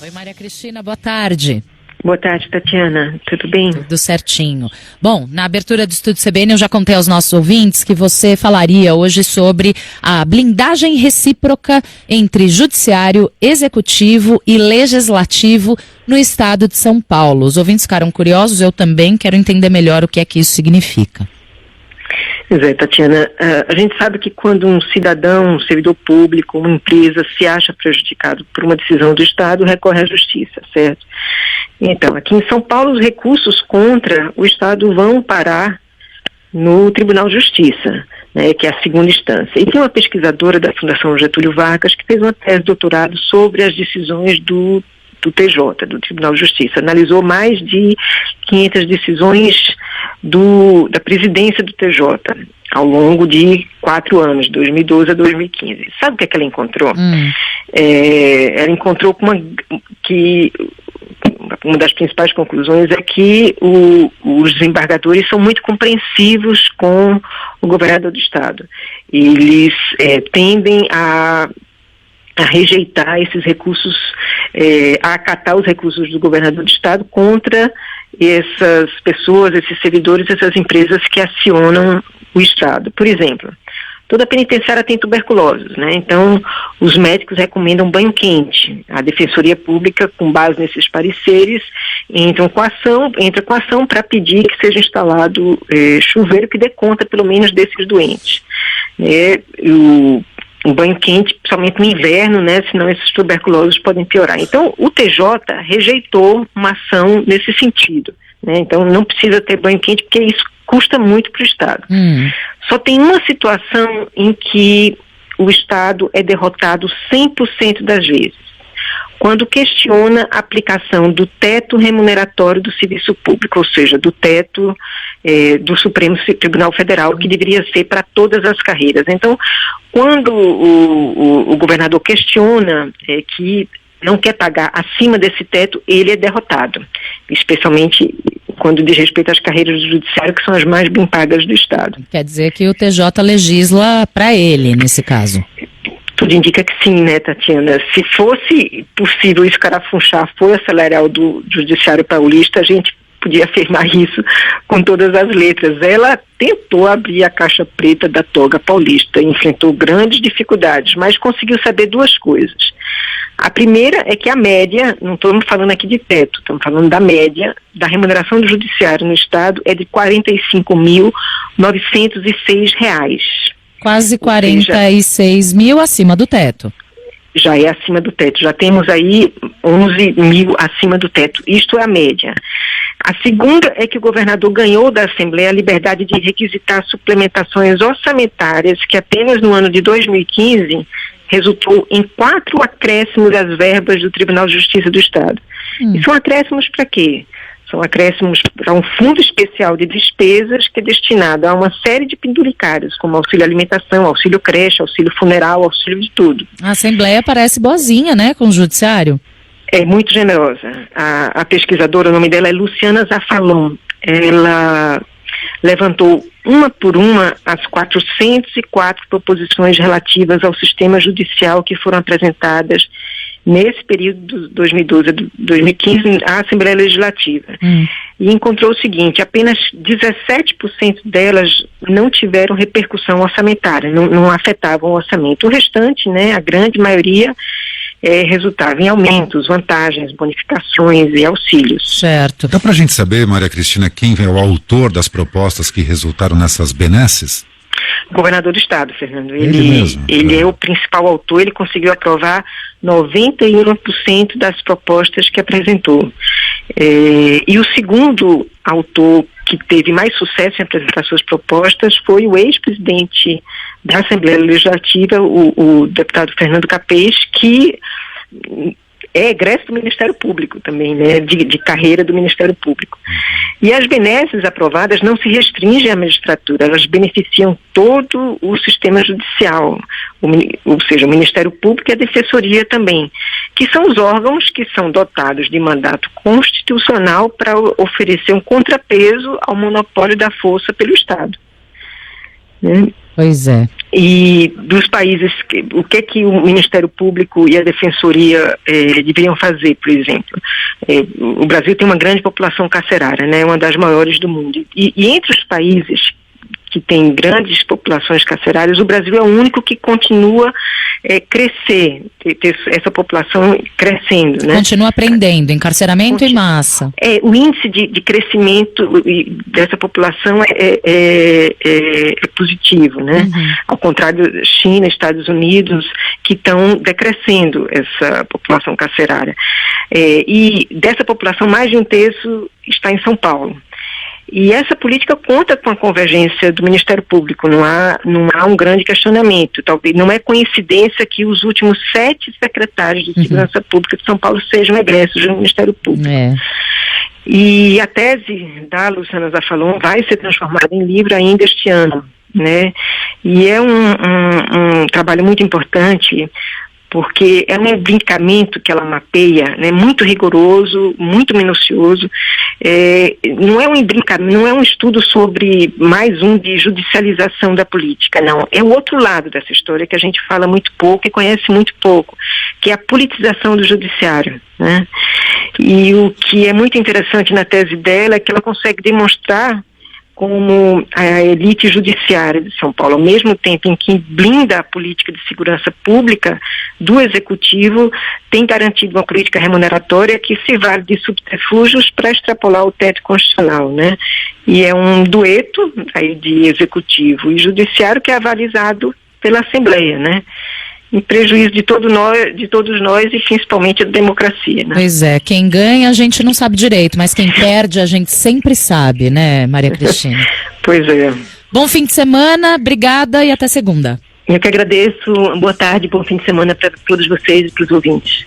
Oi, Maria Cristina, boa tarde. Boa tarde, Tatiana. Tudo bem? Tudo certinho. Bom, na abertura do Estúdio CBN eu já contei aos nossos ouvintes que você falaria hoje sobre a blindagem recíproca entre judiciário, executivo e legislativo no estado de São Paulo. Os ouvintes ficaram curiosos, eu também quero entender melhor o que é que isso significa. Pois é, Tatiana, a gente sabe que quando um cidadão, um servidor público, uma empresa se acha prejudicado por uma decisão do Estado, recorre à justiça, certo? Então, aqui em São Paulo, os recursos contra o Estado vão parar no Tribunal de Justiça, né, que é a segunda instância. E tem uma pesquisadora da Fundação Getúlio Vargas que fez uma tese de doutorado sobre as decisões do TJ, do Tribunal de Justiça. Analisou mais de 500 decisões da presidência do TJ ao longo de 4 anos, de 2012 a 2015. Sabe o que é que ela encontrou? Ela encontrou que uma das principais conclusões é que os desembargadores são muito compreensivos com o governador do Estado. Eles tendem a rejeitar esses recursos, a acatar os recursos do governador do Estado contra essas pessoas, esses servidores, essas empresas que acionam o Estado. Por exemplo, toda penitenciária tem tuberculose, né? Então, os médicos recomendam banho quente. A Defensoria Pública, com base nesses pareceres, entra com a ação para pedir que seja instalado chuveiro que dê conta, pelo menos, desses doentes. Um banho quente, principalmente no inverno, né? Senão esses tuberculosos podem piorar. Então, o TJ rejeitou uma ação nesse sentido, né? Então, não precisa ter banho quente, porque isso custa muito para o Estado. Só tem uma situação em que o Estado é derrotado 100% das vezes, quando questiona a aplicação do teto remuneratório do serviço público, ou seja, do teto do Supremo Tribunal Federal, que deveria ser para todas as carreiras. Então, quando o governador questiona que não quer pagar acima desse teto, ele é derrotado, especialmente quando diz respeito às carreiras do judiciário, que são as mais bem pagas do Estado. Quer dizer que o TJ legisla para ele, nesse caso? Tudo indica que sim, né, Tatiana? Se fosse possível escarafunchar a folha salarial do judiciário paulista, a gente podia afirmar isso com todas as letras. Ela tentou abrir a caixa preta da toga paulista, enfrentou grandes dificuldades, mas conseguiu saber duas coisas. A primeira é que a média, não estamos falando aqui de teto, estamos falando da média da remuneração do judiciário no Estado é de R$ 45.906. Quase 46 mil acima do teto. Já é acima do teto. Já temos aí 11 mil acima do teto. Isto é a média. A segunda é que o governador ganhou da Assembleia a liberdade de requisitar suplementações orçamentárias que apenas no ano de 2015 resultou em 4 acréscimos das verbas do Tribunal de Justiça do Estado. E são acréscimos para quê? São acréscimos para um fundo especial de despesas que é destinado a uma série de penduricários, como auxílio alimentação, auxílio creche, auxílio funeral, auxílio de tudo. A Assembleia parece boazinha, né, com o Judiciário? É muito generosa. A pesquisadora, o nome dela é Luciana Zafalon. Ela levantou uma por uma as 404 proposições relativas ao sistema judicial que foram apresentadas nesse período de 2012 a 2015 à Assembleia Legislativa. E encontrou o seguinte: apenas 17% delas não tiveram repercussão orçamentária, não afetavam o orçamento. O restante, né, a grande maioria, resultava em aumentos, vantagens, bonificações e auxílios. Certo. Dá para a gente saber, Maria Cristina, quem é o autor das propostas que resultaram nessas benesses? O governador do Estado, Fernando. Ele é o principal autor, ele conseguiu aprovar 91% das propostas que apresentou. E o segundo autor que teve mais sucesso em apresentar suas propostas foi o ex-presidente da Assembleia Legislativa, o deputado Fernando Capês, que é egresso do Ministério Público também, né, de carreira do Ministério Público. E as benesses aprovadas não se restringem à magistratura, elas beneficiam todo o sistema judicial, ou seja, o Ministério Público e a Defensoria também, que são os órgãos que são dotados de mandato constitucional para oferecer um contrapeso ao monopólio da força pelo Estado. Pois é. E dos países, o que o Ministério Público e a Defensoria deveriam fazer, por exemplo? O Brasil tem uma grande população carcerária, né, uma das maiores do mundo. E entre os países que tem grandes populações carcerárias, o Brasil é o único que continua crescer, ter essa população crescendo, né? Continua aprendendo, encarceramento em massa. O índice de crescimento dessa população é positivo, né? Uhum. Ao contrário da China, Estados Unidos, que estão decrescendo essa população carcerária. E dessa população, mais de um terço está em São Paulo. E essa política conta com a convergência do Ministério Público, não há um grande questionamento. Talvez não é coincidência que os últimos 7 secretários de Segurança Pública de São Paulo sejam egressos do Ministério Público. E a tese da Luciana Zafalon vai ser transformada em livro ainda este ano, né? E é um trabalho muito importante, porque é um imbricamento que ela mapeia, né, muito rigoroso, muito minucioso. Não é um imbricamento, não é um estudo sobre mais um de judicialização da política, não. É o outro lado dessa história que a gente fala muito pouco e conhece muito pouco, que é a politização do judiciário, né? E o que é muito interessante na tese dela é que ela consegue demonstrar como a elite judiciária de São Paulo, ao mesmo tempo em que blinda a política de segurança pública do Executivo, tem garantido uma política remuneratória que se vale de subterfúgios para extrapolar o teto constitucional, né? E é um dueto aí de Executivo e Judiciário que é avalizado pela Assembleia, né? Em prejuízo de todos nós e principalmente da democracia, né? Pois é, quem ganha a gente não sabe direito, mas quem perde a gente sempre sabe, né, Maria Cristina? Pois é. Bom fim de semana, obrigada e até segunda. Eu que agradeço, boa tarde, bom fim de semana para todos vocês e para os ouvintes.